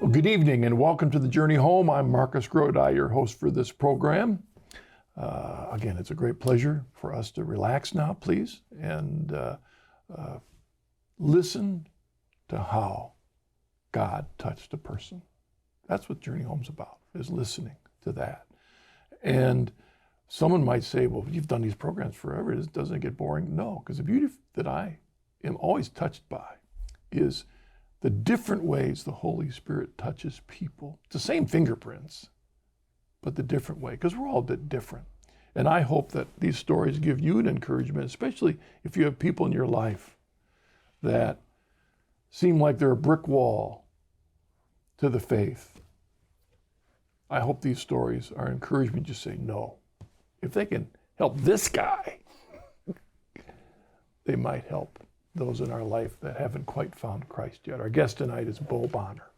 Well, good evening and welcome to the Journey Home. I'm Marcus Grodi, your host for this program. Again, it's a great pleasure for us to relax now, please, and listen to how God touched a person. That's what Journey Home's about, is listening to that. And someone might say, well, you've done these programs forever, doesn't it get boring? No, because the beauty that I am always touched by is the different ways the Holy Spirit touches people. It's the same fingerprints, but the different way, because we're all a bit different. And I hope that these stories give you an encouragement, especially if you have people in your life that seem like they're a brick wall to the faith. I hope these stories are encouragement to say, no, if they can help this guy, they might help those in our life that haven't quite found Christ yet. Our guest tonight is Bo Bonner.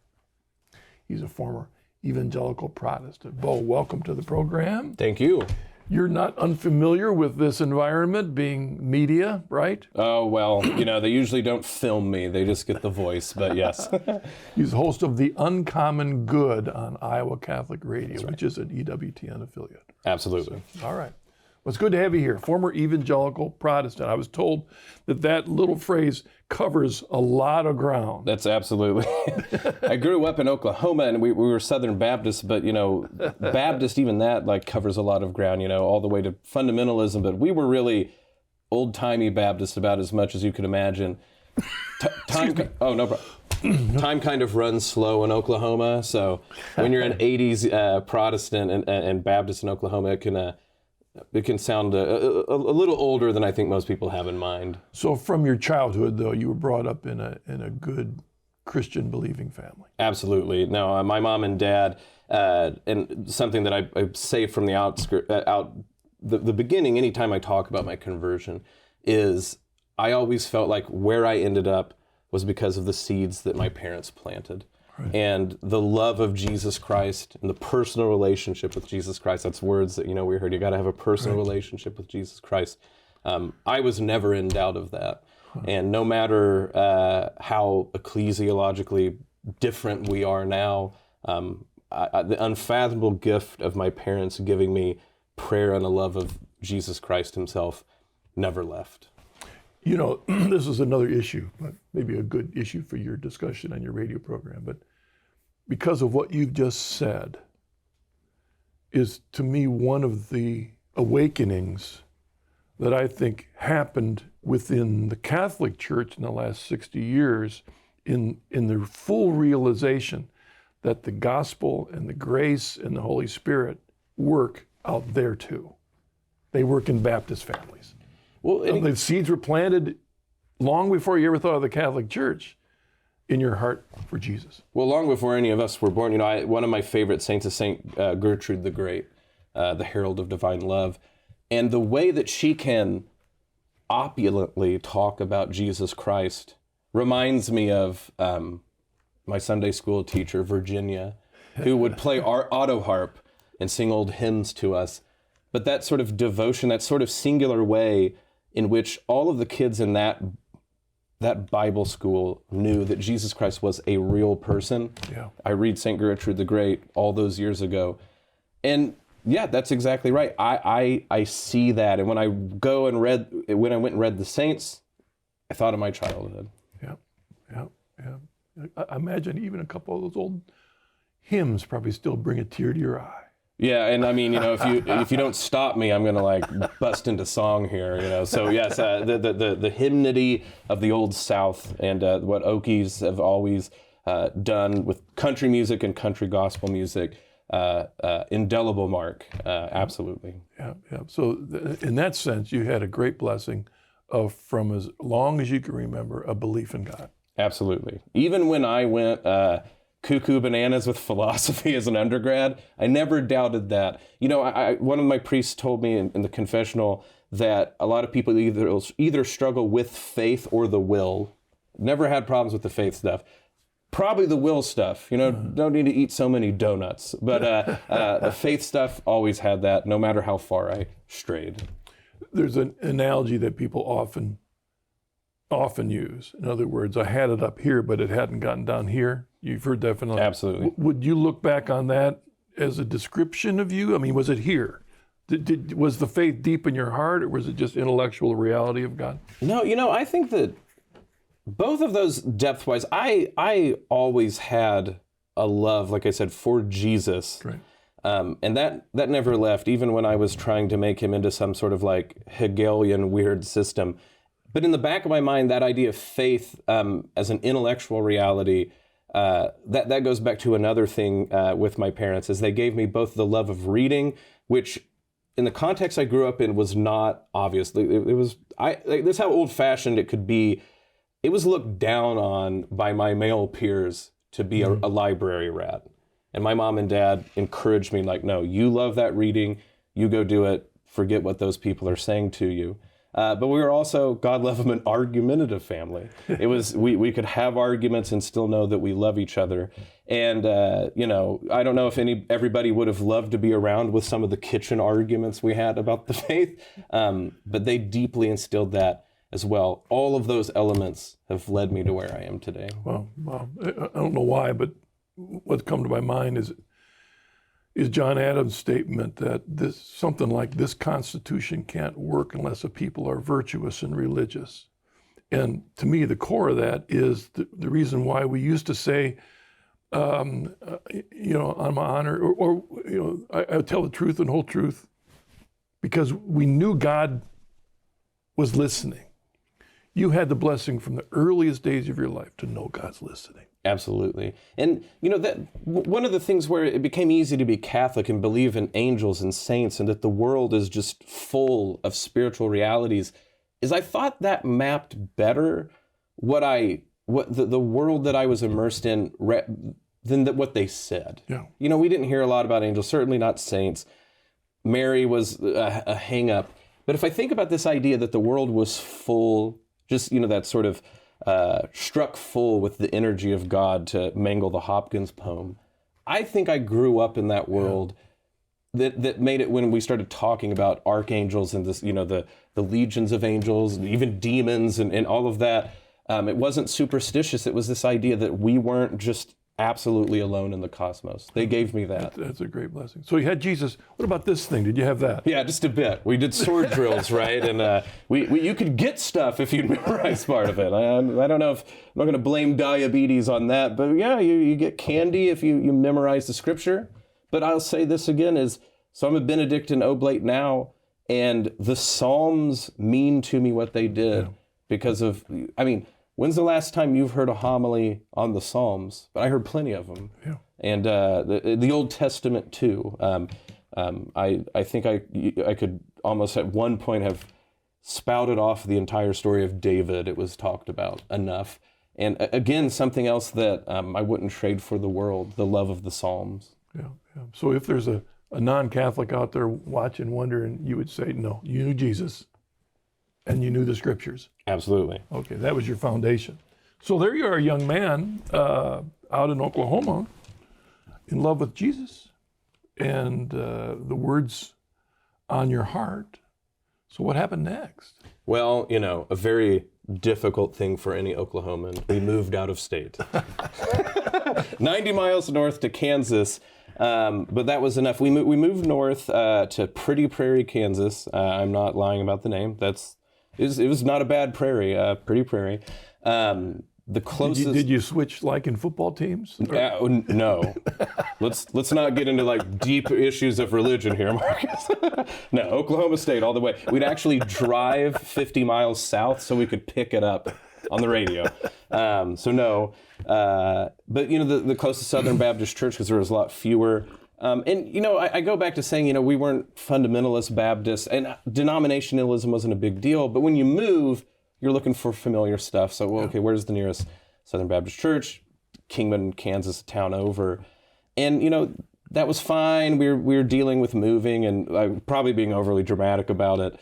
He's a former evangelical Protestant. Bo, welcome to the program. Thank you. You're not unfamiliar with this environment, being media, right? Oh, well, they usually don't film me. They just get the voice, but yes. He's host of The Uncommon Good on Iowa Catholic Radio, which is an EWTN affiliate. Absolutely. So, all right. Well, it's good to have you here. Former evangelical Protestant. I was told that little phrase covers a lot of ground. That's absolutely. I grew up in Oklahoma, and we were Southern Baptists, but, Baptist, even that, covers a lot of ground, all the way to fundamentalism. But we were really old-timey Baptist about as much as you could imagine. Time kind of runs slow in Oklahoma. So when you're an 80s Protestant and Baptist in Oklahoma, it can sound a little older than I think most people have in mind. So from your childhood, though, you were brought up in a good Christian believing family. Absolutely. No, my mom and dad, and something that I say from the beginning, anytime I talk about my conversion, is I always felt like where I ended up was because of the seeds that my parents planted. Right. And the love of Jesus Christ and the personal relationship with Jesus Christ, that's words that, we heard, you got to have a personal relationship with Jesus Christ. I was never in doubt of that. And no matter how ecclesiologically different we are now, the unfathomable gift of my parents giving me prayer and the love of Jesus Christ himself never left. This is another issue, but maybe a good issue for your discussion on your radio program. But because of what you've just said, is to me one of the awakenings that I think happened within the Catholic Church in the last 60 years in the full realization that the gospel and the grace and the Holy Spirit work out there too. They work in Baptist families. Well, the seeds were planted long before you ever thought of the Catholic Church in your heart for Jesus. Well, long before any of us were born. One of my favorite saints is Saint Gertrude the Great, the herald of divine love. And the way that she can opulently talk about Jesus Christ reminds me of my Sunday school teacher, Virginia, who would play our auto harp and sing old hymns to us. But that sort of devotion, that sort of singular way in which all of the kids in that Bible school knew that Jesus Christ was a real person. Yeah. I read St. Gertrude the Great all those years ago. And yeah, that's exactly right. I see that. And when I went and read the Saints, I thought of my childhood. Yeah. I imagine even a couple of those old hymns probably still bring a tear to your eye. Yeah, and I mean, if you don't stop me, I'm gonna bust into song here. So yes, the hymnody of the Old South and what Okies have always done with country music and country gospel music, indelible mark, absolutely. Yeah. So in that sense, you had a great blessing of, from as long as you can remember, a belief in God. Absolutely. Even when I went cuckoo bananas with philosophy as an undergrad, I never doubted that. One of my priests told me in the confessional that a lot of people either struggle with faith or the will. Never had problems with the faith stuff. Probably the will stuff, don't need to eat so many donuts. But the faith stuff always had that, no matter how far I strayed. There's an analogy that people often often use. In other words, I had it up here, but it hadn't gotten down here. You've heard that phenomenon. Absolutely. Would you look back on that as a description of you? I mean, was it here? Was the faith deep in your heart, or was it just intellectual reality of God? No, I think that both of those depth-wise, I always had a love, like I said, for Jesus. Right. And that never left, even when I was trying to make him into some sort of like Hegelian weird system. But in the back of my mind, that idea of faith as an intellectual reality, that goes back to another thing with my parents, is they gave me both the love of reading, which in the context I grew up in was not obvious. It was, this is how old-fashioned it could be. It was looked down on by my male peers to be a library rat. And my mom and dad encouraged me, like, no, you love that reading, you go do it, forget what those people are saying to you. But we were also, God love them, an argumentative family. It was, we could have arguments and still know that we love each other. And, I don't know if everybody would have loved to be around with some of the kitchen arguments we had about the faith, but they deeply instilled that as well. All of those elements have led me to where I am today. Well, I don't know why, but what's come to my mind is John Adams' statement that something like this Constitution can't work unless the people are virtuous and religious. And to me, the core of that is the reason why we used to say, on my honor, or I tell the truth and whole truth, because we knew God was listening. You had the blessing from the earliest days of your life to know God's listening. Absolutely. And, that one of the things where it became easy to be Catholic and believe in angels and saints and that the world is just full of spiritual realities is I thought that mapped better what the world that I was immersed in than what they said. Yeah. We didn't hear a lot about angels, certainly not saints. Mary was a hang-up. But if I think about this idea that the world was full, just, that sort of struck full with the energy of God, to mangle the Hopkins poem, I think I grew up in that world that made it, when we started talking about archangels and this, the legions of angels, and even demons and all of that, it wasn't superstitious. It was this idea that we weren't just absolutely alone in the cosmos. They gave me that. That's a great blessing. So you had Jesus. What about this thing? Did you have that? Yeah, just a bit. We did sword drills, right? And you could get stuff if you memorized part of it. I don't know if, I'm not going to blame diabetes on that, but yeah, you get candy if you memorize the scripture. But I'll say this again is, so I'm a Benedictine Oblate now, and the Psalms mean to me what they did because of, when's the last time you've heard a homily on the Psalms? But I heard plenty of them. Yeah. And the Old Testament too. I think I could almost at one point have spouted off the entire story of David. It was talked about enough. And again, something else that I wouldn't trade for the world, the love of the Psalms. Yeah. So if there's a non-Catholic out there watching, wondering, you would say, no, you knew Jesus and you knew the scriptures. Absolutely. Okay, that was your foundation. So there you are, a young man out in Oklahoma, in love with Jesus and the words on your heart. So what happened next? Well, a very difficult thing for any Oklahoman. We moved out of state. 90 miles north to Kansas, but that was enough. We moved north to Pretty Prairie, Kansas. I'm not lying about the name. It was not a bad prairie, Pretty Prairie. The closest. Did you switch like in football teams? No. Let's not get into like deep issues of religion here, Marcus. No, Oklahoma State all the way. We'd actually drive 50 miles south so we could pick it up on the radio. So no. But the closest Southern Baptist church, because there was a lot fewer. I go back to saying, we weren't fundamentalist Baptists, and denominationalism wasn't a big deal. But when you move, you're looking for familiar stuff. So, okay, where's the nearest Southern Baptist church? Kingman, Kansas, a town over. And, that was fine. We were dealing with moving and probably being overly dramatic about it.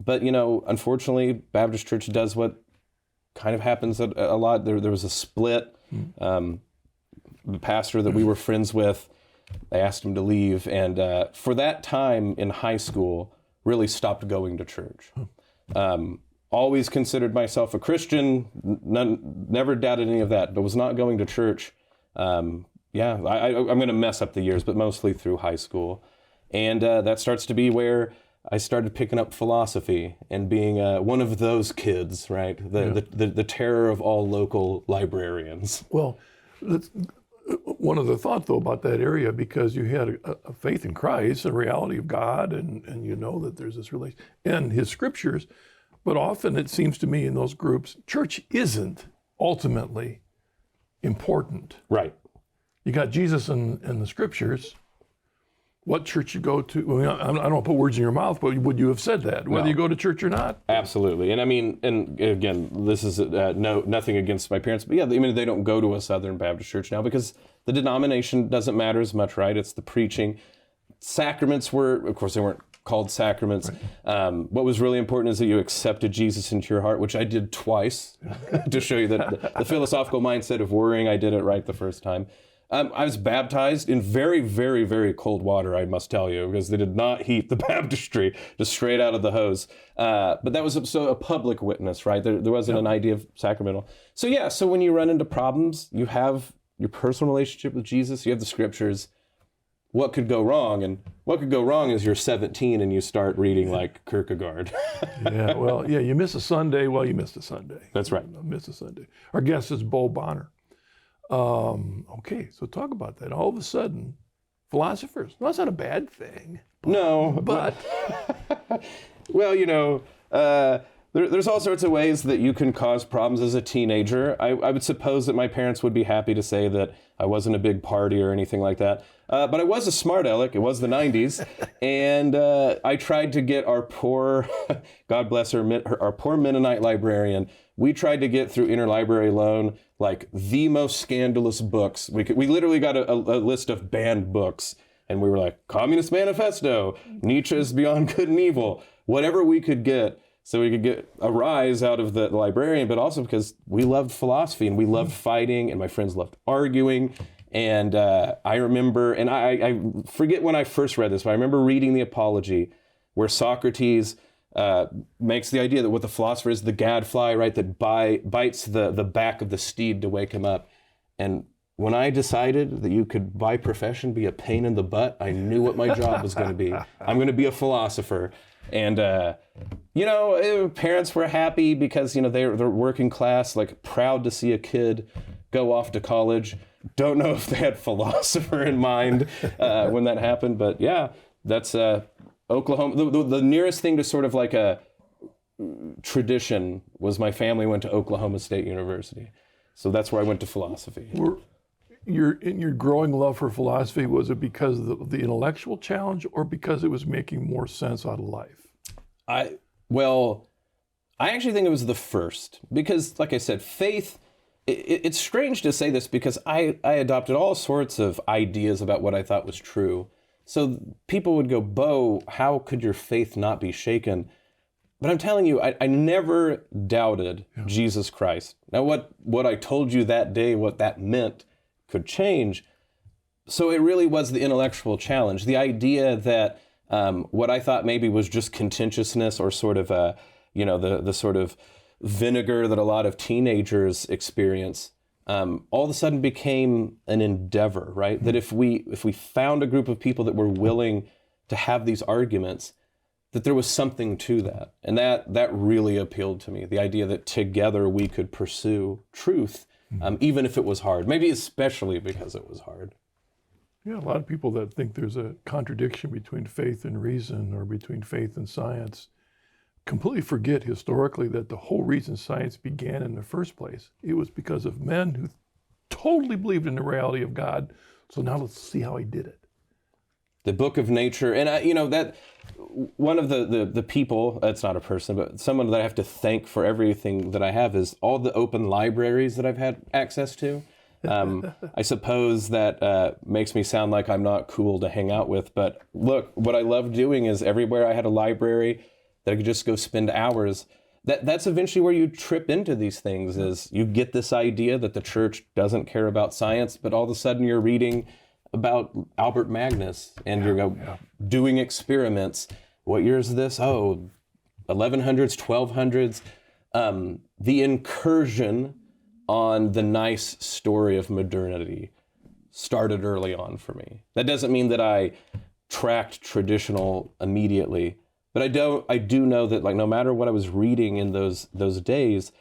But, unfortunately, Baptist church does what kind of happens a lot. There was a split. The pastor that we were friends with, they asked him to leave. And for that time in high school, really stopped going to church. always considered myself a Christian, never doubted any of that, but was not going to church. I'm going to mess up the years, but mostly through high school. And that starts to be where I started picking up philosophy and being one of those kids, right? The terror of all local librarians. Well, one other thought, though, about that area, because you had a faith in Christ, a reality of God, and you know that there's this relation, and his scriptures, but often it seems to me in those groups, church isn't ultimately important. Right. You got Jesus and the scriptures. What church you go to? Well, I don't want to put words in your mouth, but would you have said that, whether you go to church or not? Absolutely. And I mean, and again, this is nothing against my parents, but yeah, I mean, they don't go to a Southern Baptist church now because the denomination doesn't matter as much, right? It's the preaching. Sacraments were, of course, they weren't called sacraments. Right. What was really important is that you accepted Jesus into your heart, which I did twice to show you that the philosophical mindset of worrying, I did it right the first time. I was baptized in very, very, very cold water, I must tell you, because they did not heat the baptistry, just straight out of the hose. But that was a public witness, right? There wasn't an idea of sacramental. So yeah, so when you run into problems, you have your personal relationship with Jesus, you have the scriptures. What could go wrong? And what could go wrong is you're 17 and you start reading like Kierkegaard. You miss a Sunday. Well, you missed a Sunday. That's right. You missed a Sunday. Our guest is Bo Bonner. Okay, so talk about that. All of a sudden, philosophers, well, that's not a bad thing. No. But. Well, there's all sorts of ways that you can cause problems as a teenager. I would suppose that my parents would be happy to say that I wasn't a big party or anything like that. But I was a smart aleck. It was the 90s. And I tried to get our poor, God bless her, our poor Mennonite librarian. We tried to get through interlibrary loan like the most scandalous books. We literally got a list of banned books. And we were like, Communist Manifesto, Nietzsche's Beyond Good and Evil, whatever we could get. So we could get a rise out of the librarian, but also because we loved philosophy and we loved fighting and my friends loved arguing. And I remember, and I forget when I first read this, but I remember reading the Apology where Socrates makes the idea that what the philosopher is the gadfly, right, that bites the back of the steed to wake him up. And when I decided that you could, by profession, be a pain in the butt, I knew what my job was going to be. I'm going to be a philosopher. And, parents were happy because, they're working class, like proud to see a kid go off to college. Don't know if they had philosopher in mind when that happened. But yeah, that's Oklahoma. The nearest thing to sort of like a tradition was my family went to Oklahoma State University. So that's where I went to philosophy. In your growing love for philosophy, was it because of the intellectual challenge or because it was making more sense out of life? I actually think it was the first because, like I said, faith, it's strange to say this because I adopted all sorts of ideas about what I thought was true. So people would go, Bo, how could your faith not be shaken? But I'm telling you, I never doubted Jesus Christ. Now, what I told you that day, what that meant could change. So it really was the intellectual challenge. The idea that what I thought maybe was just contentiousness or sort of, the sort of vinegar that a lot of teenagers experience, all of a sudden became an endeavor, right? Mm-hmm. That if we found a group of people that were willing to have these arguments, that there was something to that. And that really appealed to me, the idea that together we could pursue truth, even if it was hard, maybe especially because it was hard. Yeah, a lot of people that think there's a contradiction between faith and reason or between faith and science completely forget historically that the whole reason science began in the first place, it was because of men who totally believed in the reality of God. So now let's see how he did it. The book of nature, and that one of the people, it's not a person, but someone that I have to thank for everything that I have is all the open libraries that I've had access to. I suppose that makes me sound like I'm not cool to hang out with, but look, what I love doing is everywhere I had a library that I could just go spend hours. That's eventually where you trip into these things, is you get this idea that the church doesn't care about science, but all of a sudden you're reading about Albert Magnus and you're doing experiments. What year is this? Oh, 1100s, 1200s. the incursion on the nice story of modernity started early on for me. That doesn't mean that I tracked traditional immediately, but I do know that, like, no matter what I was reading in those days,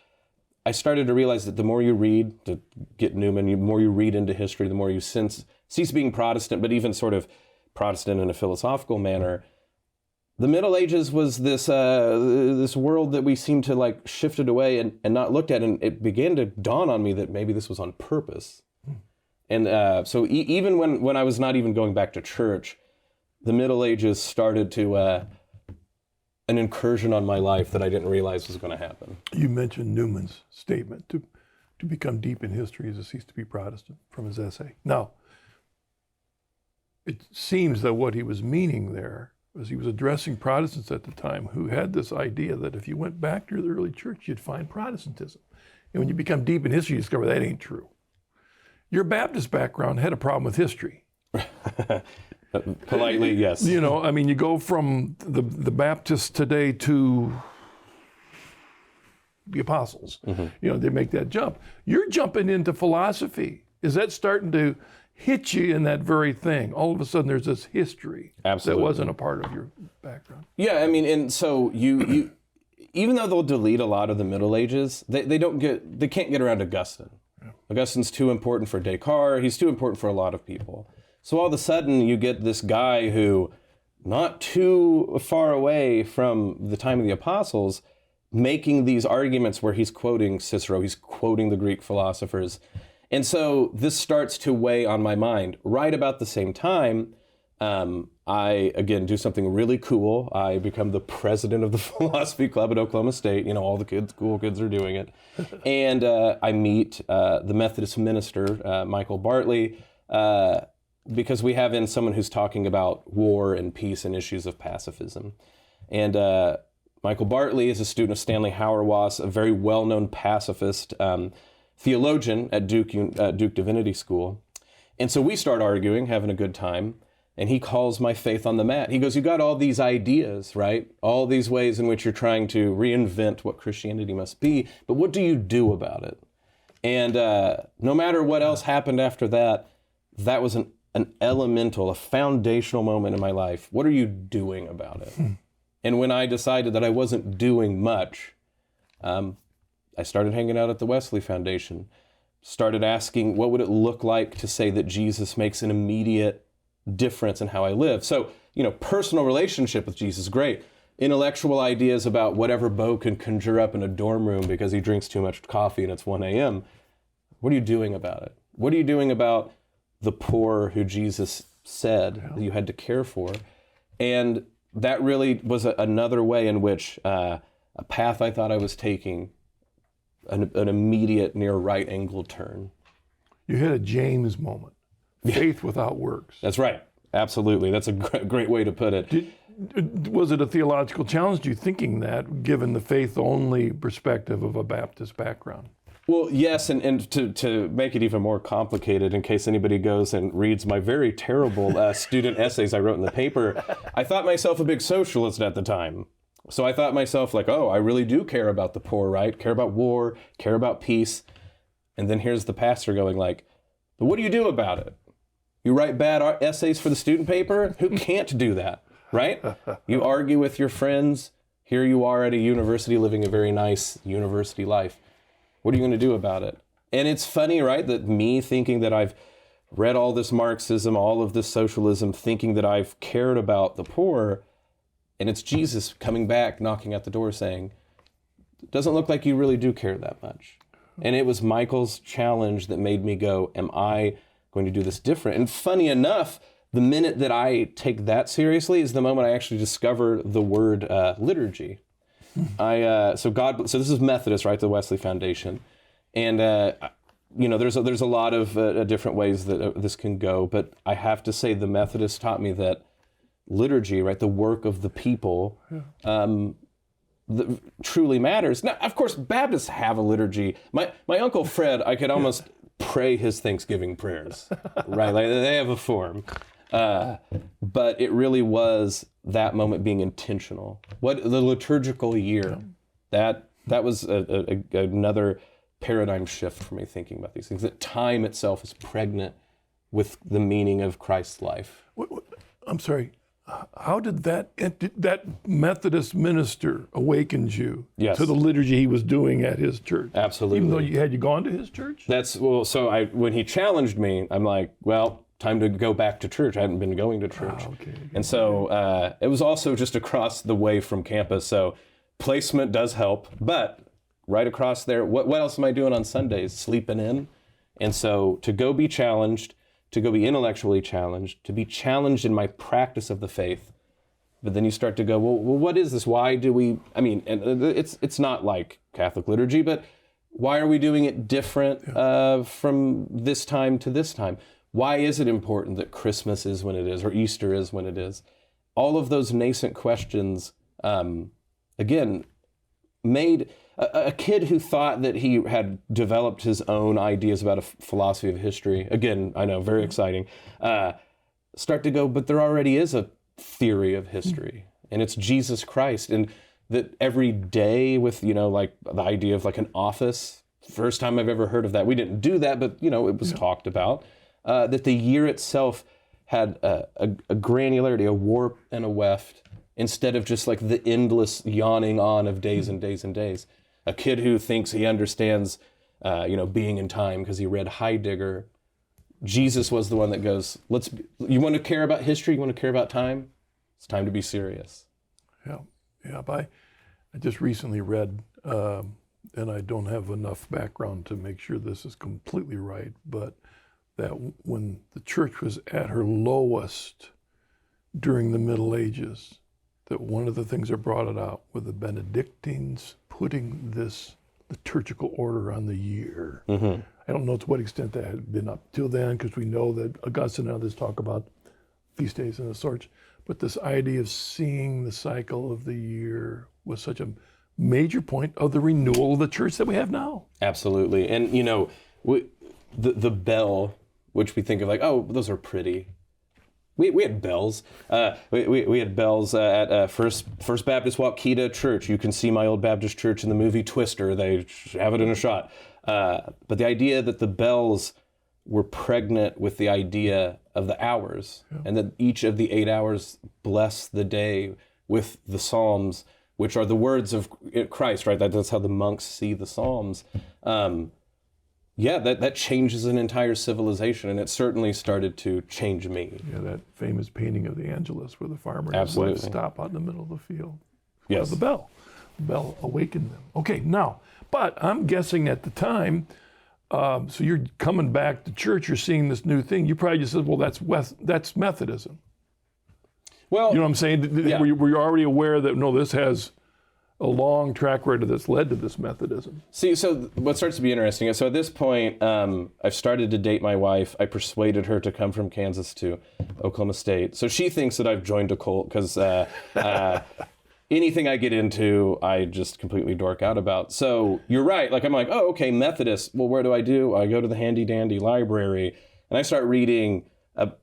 I started to realize that the more you read, to get Newman, the more you read into history, the more you cease being Protestant, but even sort of Protestant in a philosophical manner. The Middle Ages was this world that we seemed to, like, shifted away and not looked at, and it began to dawn on me that maybe this was on purpose. And so even when I was not even going back to church, the Middle Ages started to an incursion on my life that I didn't realize was going to happen. You mentioned Newman's statement, to become deep in history is to cease to be Protestant, from his essay. Now, it seems that what he was meaning there was he was addressing Protestants at the time who had this idea that if you went back to the early church, you'd find Protestantism. And when you become deep in history, you discover that ain't true. Your Baptist background had a problem with history. Politely, yes. You know, I mean, you go from the Baptists today to the apostles. You know, they make that jump. You're jumping into philosophy. Is that starting to hit you in that very thing? All of a sudden, there's this history that wasn't a part of your background. Yeah, I mean, and so you even though they'll delete a lot of the Middle Ages, they can't get around Augustine. Augustine's too important for Descartes. He's too important for a lot of people. So all of a sudden, you get this guy who, not too far away from the time of the apostles, making these arguments where he's quoting Cicero, he's quoting the Greek philosophers. And so this starts to weigh on my mind. Right about the same time, I, again, do something really cool. I become the president of the philosophy club at Oklahoma State. You know, all the cool kids are doing it. And I meet the Methodist minister, Michael Bartley, because we have in someone who's talking about war and peace and issues of pacifism. And Michael Bartley is a student of Stanley Hauerwas, a very well-known pacifist theologian at Duke Divinity School. And so we start arguing, having a good time, and he calls my faith on the mat. He goes, you got all these ideas, right? All these ways in which you're trying to reinvent what Christianity must be, but what do you do about it? And no matter what else happened after that, that was an elemental, a foundational moment in my life. What are you doing about it? And when I decided that I wasn't doing much, I started hanging out at the Wesley Foundation, started asking, what would it look like to say that Jesus makes an immediate difference in how I live? So, you know, personal relationship with Jesus, great. Intellectual ideas about whatever Bo can conjure up in a dorm room because he drinks too much coffee and it's 1 a.m. What are you doing about it? What are you doing about the poor who Jesus said that you had to care for? And that really was another way in which a path I thought I was taking, an immediate near right angle turn. You had a James moment, faith without works. That's right. Absolutely. That's a great way to put it. Was it a theological challenge to you thinking that, given the faith-only perspective of a Baptist background? Well, yes, and to make it even more complicated, in case anybody goes and reads my very terrible student essays I wrote in the paper, I thought myself a big socialist at the time. So I thought myself like, oh, I really do care about the poor, right? Care about war, care about peace. And then here's the pastor going like, but what do you do about it? You write bad essays for the student paper? Who can't do that, right? You argue with your friends. Here you are at a university living a very nice university life. What are you going to do about it? And it's funny, right, that me thinking that I've read all this Marxism, all of this socialism, thinking that I've cared about the poor, and it's Jesus coming back, knocking at the door saying, it doesn't look like you really do care that much. And it was Michael's challenge that made me go, am I going to do this different? And funny enough, the minute that I take that seriously is the moment I actually discover the word liturgy. So this is Methodist, right? The Wesley Foundation, and you know, there's a lot of different ways that this can go, but I have to say the Methodists taught me that liturgy, right, the work of the people, truly matters. Now, of course, Baptists have a liturgy. My Uncle Fred, I could almost pray his Thanksgiving prayers, right? Like they have a form. But it really was that moment being intentional. What the liturgical year, that That was another paradigm shift for me thinking about these things, that time itself is pregnant with the meaning of Christ's life. I'm sorry. How did that Methodist minister awakens you Yes. to the liturgy he was doing at his church? Absolutely. Even though you gone to his church? So when he challenged me, I'm like, well, time to go back to church. I hadn't been going to church. Okay. And so it was also just across the way from campus. So placement does help, but right across there, what else am I doing on Sundays? Sleeping in. And so to go be challenged, to go be intellectually challenged, to be challenged in my practice of the faith. But then you start to go, well, what is this? Why do we, and it's not like Catholic liturgy, but why are we doing it different from this time to this time? Why is it important that Christmas is when it is, or Easter is when it is? All of those nascent questions, again, made a kid who thought that he had developed his own ideas about a philosophy of history, again, I know, very exciting, start to go, but there already is a theory of history, and it's Jesus Christ. And that every day with, like the idea of like an office, first time I've ever heard of that. We didn't do that, but, it was talked about, that the year itself had a granularity, a warp and a weft, instead of just like the endless yawning on of days and days and days. A kid who thinks he understands, being in time because he read Heidegger. Jesus was the one that goes, you want to care about history? You want to care about time? It's time to be serious. Yeah. I just recently read, and I don't have enough background to make sure this is completely right, but that when the church was at her lowest during the Middle Ages, that one of the things that brought it out were the Benedictines putting this liturgical order on the year. Mm-hmm. I don't know to what extent that had been up till then, because we know that Augustine and others talk about feast days and the sorts, but this idea of seeing the cycle of the year was such a major point of the renewal of the church that we have now. Absolutely. And, the bell, which we think of like, oh, those are pretty. We had bells. We had bells at First Baptist Waukeeta Church. You can see my old Baptist church in the movie Twister. They have it in a shot. But the idea that the bells were pregnant with the idea of the hours, and that each of the 8 hours bless the day with the Psalms, which are the words of Christ, right? That's how the monks see the Psalms. That changes an entire civilization, and it certainly started to change me. Yeah, that famous painting of the Angelus where the farmer Absolutely. would stop out in the middle of the field. Yes. The bell awakened them. Okay, now, but I'm guessing at the time, so you're coming back to church, you're seeing this new thing, you probably just said, well, that's Methodism. Well, You know what I'm saying? Yeah. Were you already aware that, no, this has a long track record that's led to this Methodism? See, so what starts to be interesting, so at this point, I've started to date my wife. I persuaded her to come from Kansas to Oklahoma State. So she thinks that I've joined a cult because anything I get into, I just completely dork out about. So you're right. Like, I'm like, oh, okay, Methodist. Well, where do? I go to the handy dandy library, and I start reading.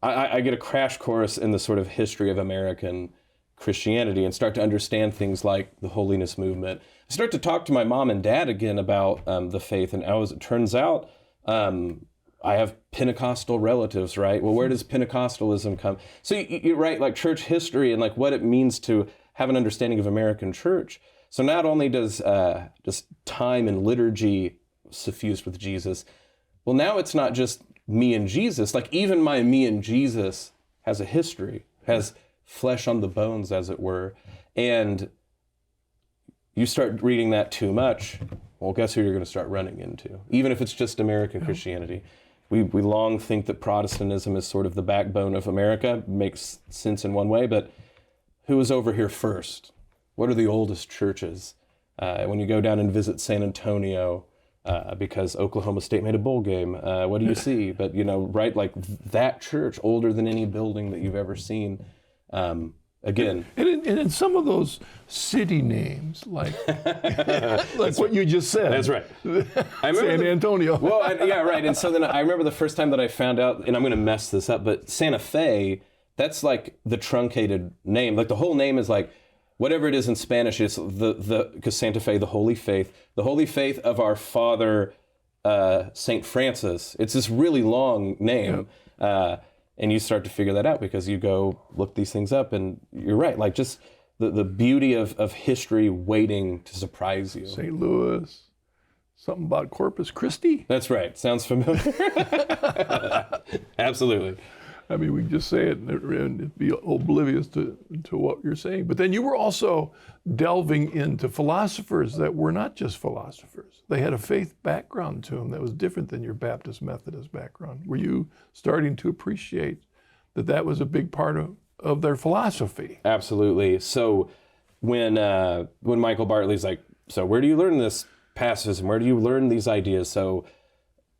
I get a crash course in the sort of history of American Christianity and start to understand things like the holiness movement. I start to talk to my mom and dad again about the faith, and as it turns out, I have Pentecostal relatives, right? Well, where does Pentecostalism come? So you're right, like church history and like what it means to have an understanding of American church. So not only does just time and liturgy suffused with Jesus, well, now it's not just me and Jesus. Like even my me and Jesus has a history, has flesh on the bones, as it were. And you start reading that too much, well, guess who you're going to start running into? Even if it's just American Christianity. We long think that Protestantism is sort of the backbone of America. Makes sense in one way, but who was over here first? What are the oldest churches? When you go down and visit San Antonio, because Oklahoma State made a bowl game, what do you see? But, right, like that church, older than any building that you've ever seen. Again. And in some of those city names, like what you just said. That's right. I remember San Antonio. Yeah, right. And so then I remember the first time that I found out, and I'm going to mess this up, but Santa Fe, that's like the truncated name. Like the whole name is like whatever it is in Spanish, it's because Santa Fe, the Holy Faith of our Father, St. Francis. It's this really long name. And you start to figure that out because you go look these things up, and you're right. Like just the beauty of history waiting to surprise you. St. Louis, something about Corpus Christi. That's right. Sounds familiar. Absolutely. I mean, we can just say it and it'd be oblivious to what you're saying. But then you were also delving into philosophers that were not just philosophers. They had a faith background to them that was different than your Baptist Methodist background. Were you starting to appreciate that was a big part of their philosophy? Absolutely. So when Michael Bartley's like, so where do you learn this pacifism? Where do you learn these ideas? So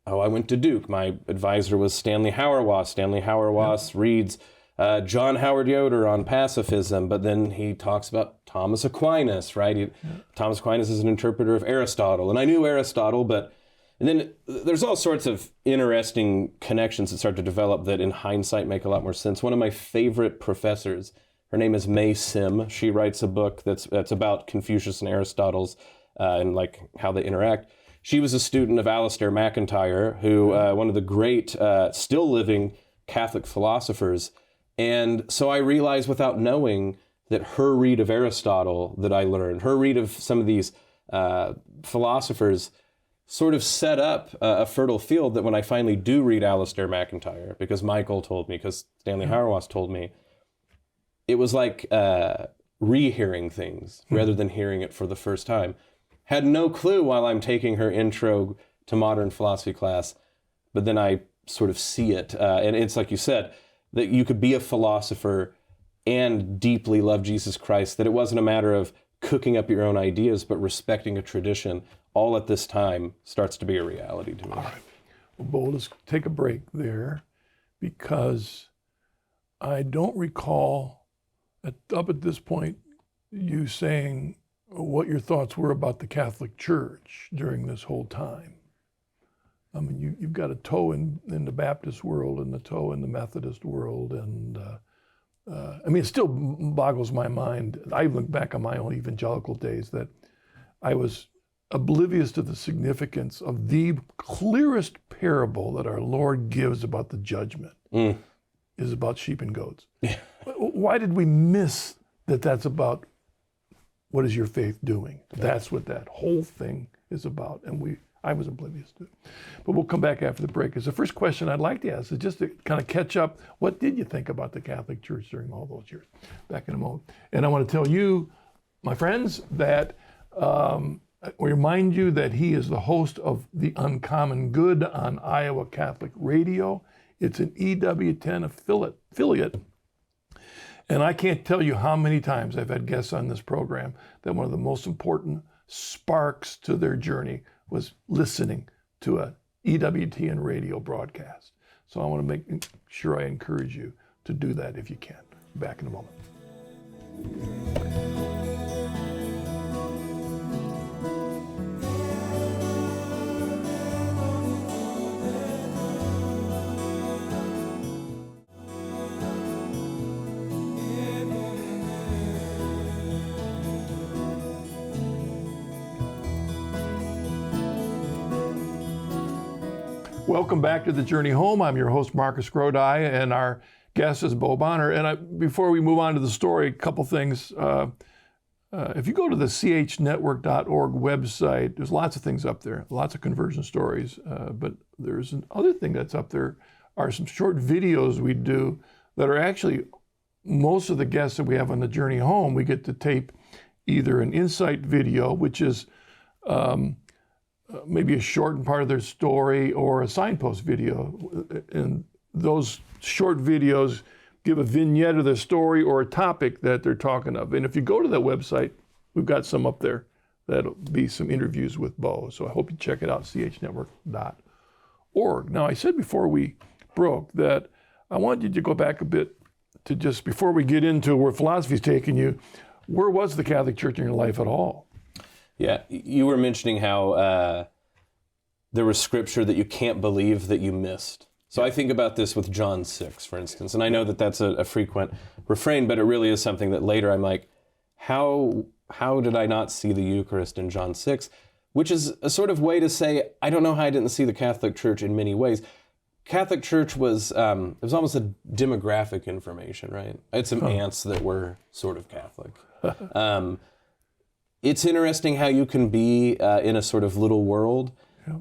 I went to Duke. My advisor was Stanley Hauerwas. Stanley Hauerwas reads John Howard Yoder on pacifism, but then he talks about Thomas Aquinas, right? Thomas Aquinas is an interpreter of Aristotle. And I knew Aristotle, and then there's all sorts of interesting connections that start to develop that in hindsight make a lot more sense. One of my favorite professors, her name is May Sim. She writes a book that's about Confucius and Aristotle's and like how they interact. She was a student of Alasdair MacIntyre, who one of the great, still living Catholic philosophers. And so I realized without knowing that her read of Aristotle that I learned, her read of some of these philosophers sort of set up a fertile field that when I finally do read Alasdair MacIntyre, because Michael told me, because Stanley Hauerwas told me, it was like rehearing things rather than hearing it for the first time. Had no clue while I'm taking her intro to modern philosophy class, but then I sort of see it. And it's like you said, that you could be a philosopher and deeply love Jesus Christ, that it wasn't a matter of cooking up your own ideas, but respecting a tradition all at this time starts to be a reality to me. All right. Well, Bo, let's take a break there because I don't recall up at this point you saying what your thoughts were about the Catholic Church during this whole time. I mean, you've got a toe in the Baptist world and a toe in the Methodist world, and I mean, it still boggles my mind. I look back on my own evangelical days that I was oblivious to the significance of the clearest parable that our Lord gives about the judgment is about sheep and goats. Why did we miss that that's about what is your faith doing? That's what that whole thing is about. And I was oblivious to it. But we'll come back after the break. Because the first question I'd like to ask is just to kind of catch up. What did you think about the Catholic Church during all those years? Back in a moment. And I want to tell you, my friends, that we remind you that he is the host of The Uncommon Good on Iowa Catholic Radio. It's an EWTN affiliate. And I can't tell you how many times I've had guests on this program that one of the most important sparks to their journey was listening to a EWTN radio broadcast. So I want to make sure I encourage you to do that if you can. Back in a moment. Welcome back to The Journey Home. I'm your host, Marcus Grodi, and our guest is Bo Bonner. And before we move on to the story, a couple things. If you go to the chnetwork.org website, there's lots of things up there, lots of conversion stories. But there's another thing that's up there are some short videos we do that are actually, most of the guests that we have on The Journey Home, we get to tape either an insight video, which is maybe a shortened part of their story, or a signpost video. And those short videos give a vignette of their story or a topic that they're talking of. And if you go to that website, we've got some up there. That'll be some interviews with Bo. So I hope you check it out, chnetwork.org. Now, I said before we broke that I wanted you to go back a bit to just, before we get into where philosophy's taking you, where was the Catholic Church in your life at all? Yeah, you were mentioning how there was scripture that you can't believe that you missed. So I think about this with John 6, for instance, and I know that that's a frequent refrain, but it really is something that later I'm like, how did I not see the Eucharist in John 6? Which is a sort of way to say, I don't know how I didn't see the Catholic Church in many ways. Catholic Church was, it was almost a demographic information, right? I had some aunts that were sort of Catholic. It's interesting how you can be in a sort of little world.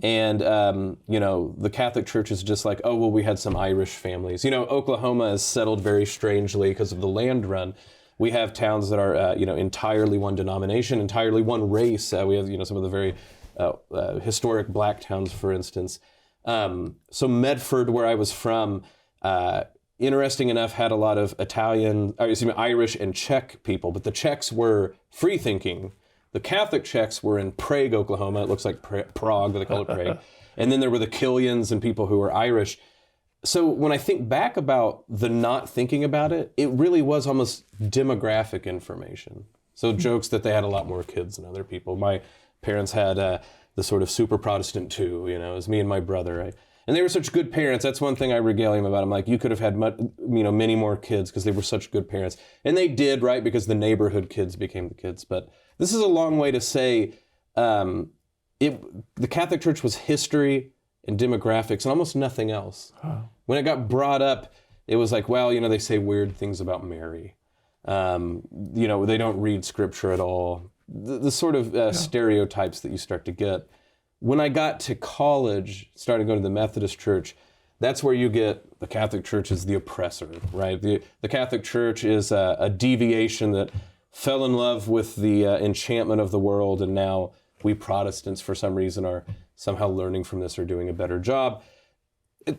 And, the Catholic Church is just like, oh, well, we had some Irish families. Oklahoma is settled very strangely because of the land run. We have towns that are, entirely one denomination, entirely one race. We have, some of the very historic black towns, for instance. So Medford, where I was from, interesting enough, had a lot of Irish and Czech people, but the Czechs were free-thinking. The Catholic Czechs were in Prague, Oklahoma. It looks like Prague, but they call it Prague. And then there were the Killians and people who were Irish. So when I think back about the not thinking about it, it really was almost demographic information. So jokes that they had a lot more kids than other people. My parents had the sort of super Protestant too, it was me and my brother, right? And they were such good parents. That's one thing I regale them about. I'm like, you could have had many more kids because they were such good parents. And they did, right? Because the neighborhood kids became the kids. But this is a long way to say the Catholic Church was history and demographics and almost nothing else. When it got brought up, it was like, well, they say weird things about Mary. They don't read scripture at all. The sort of stereotypes that you start to get. When I got to college, started going to the Methodist Church, that's where you get the Catholic Church is the oppressor, right? The Catholic Church is a deviation that fell in love with the enchantment of the world, and now we Protestants, for some reason, are somehow learning from this or doing a better job.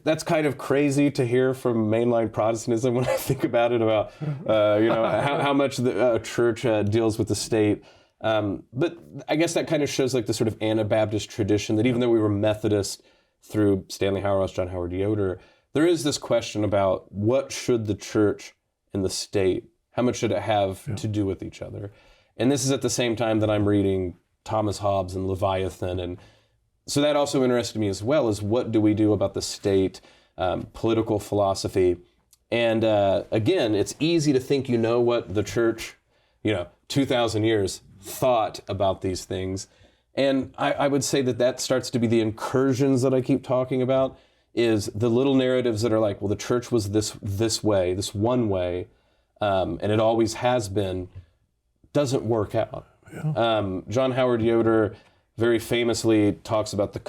That's kind of crazy to hear from mainline Protestantism when I think about it, about how much the church deals with the state. But I guess that kind of shows like the sort of Anabaptist tradition that even though we were Methodist through Stanley Hauerwas, John Howard Yoder, there is this question about what should the church and the state, how much should it have to do with each other? And this is at the same time that I'm reading Thomas Hobbes and Leviathan. And so that also interested me as well, is what do we do about the state, political philosophy? And again, it's easy to think what the church, 2,000 years thought about these things. And I would say that starts to be the incursions that I keep talking about, is the little narratives that are like, well, the church was this way, this one way, and it always has been, doesn't work out. Yeah. John Howard Yoder very famously talks about the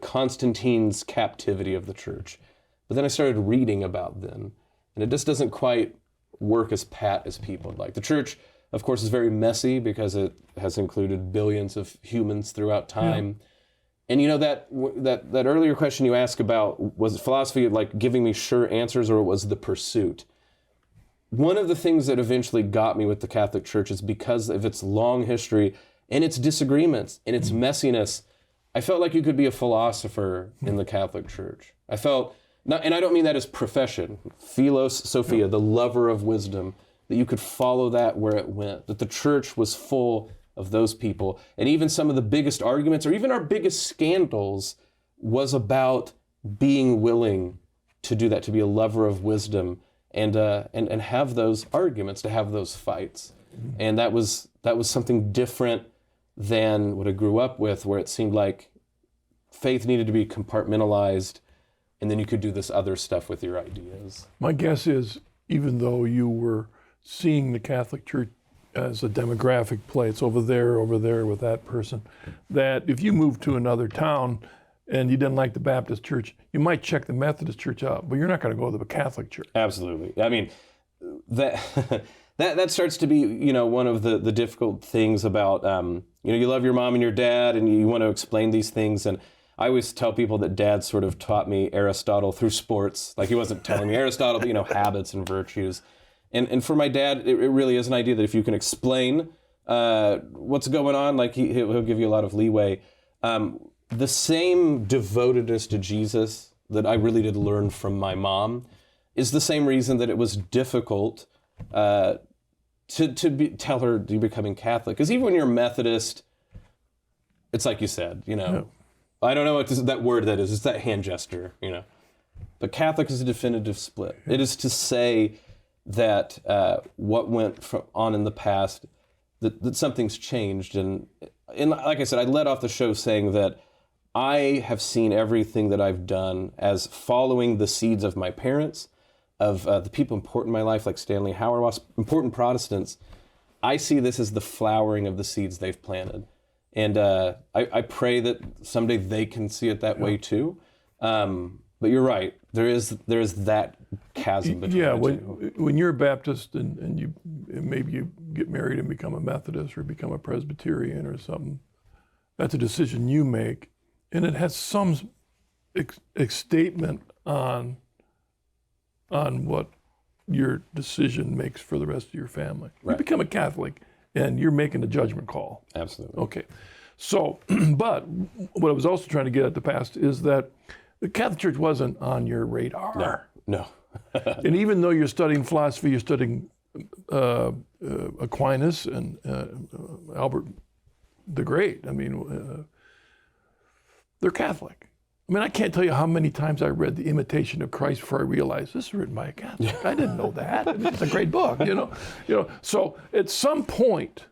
Constantine's captivity of the church. But then I started reading about them, and it just doesn't quite work as pat as people would like. The church, of course, is very messy because it has included billions of humans throughout time. Yeah. And that earlier question you asked about, was philosophy like giving me sure answers, or was the pursuit? One of the things that eventually got me with the Catholic Church is because of its long history and its disagreements and its messiness. I felt like you could be a philosopher in the Catholic Church. I felt, and I don't mean that as profession, Philos Sophia, the lover of wisdom, that you could follow that where it went, that the church was full of those people. And even some of the biggest arguments, or even our biggest scandals, was about being willing to do that, to be a lover of wisdom and have those arguments, to have those fights. And that was something different than what I grew up with, where it seemed like faith needed to be compartmentalized, and then you could do this other stuff with your ideas. My guess is, even though you were seeing the Catholic Church as a demographic play, it's over there with that person, that if you moved to another town and you didn't like the Baptist church, you might check the Methodist church out, but you're not going to go to the Catholic church. Absolutely. I mean, that starts to be, one of the difficult things about, you love your mom and your dad and you want to explain these things. And I always tell people that Dad sort of taught me Aristotle through sports. Like, he wasn't telling me Aristotle, but, habits and virtues. And for my dad, it really is an idea that if you can explain what's going on, like he'll give you a lot of leeway. The same devotedness to Jesus that I really did learn from my mom is the same reason that it was difficult tell her you're becoming Catholic. Because even when you're Methodist, it's like you said, Yeah. I don't know what that word that is. It's that hand gesture, But Catholic is a definitive split. It is to say, that what went on in the past, that something's changed. And like I said, I led off the show saying that I have seen everything that I've done as following the seeds of my parents, of the people important in my life, like Stanley Hauerwas, important Protestants. I see this as the flowering of the seeds they've planted. And I pray that someday they can see it that way too. But you're right. There is that chasm between the two. When you're a Baptist and maybe you get married and become a Methodist or become a Presbyterian or something, that's a decision you make, and it has some statement on what your decision makes for the rest of your family. Right. You become a Catholic, and you're making a judgment call. Absolutely. Okay. So, but what I was also trying to get at the past is that the Catholic Church wasn't on your radar. No. And even though you're studying philosophy, you're studying Aquinas and Albert the Great. I mean, they're Catholic. I mean, I can't tell you how many times I read The Imitation of Christ before I realized this is written by a Catholic. I didn't know that. I mean, it's a great book, you know. So at some point,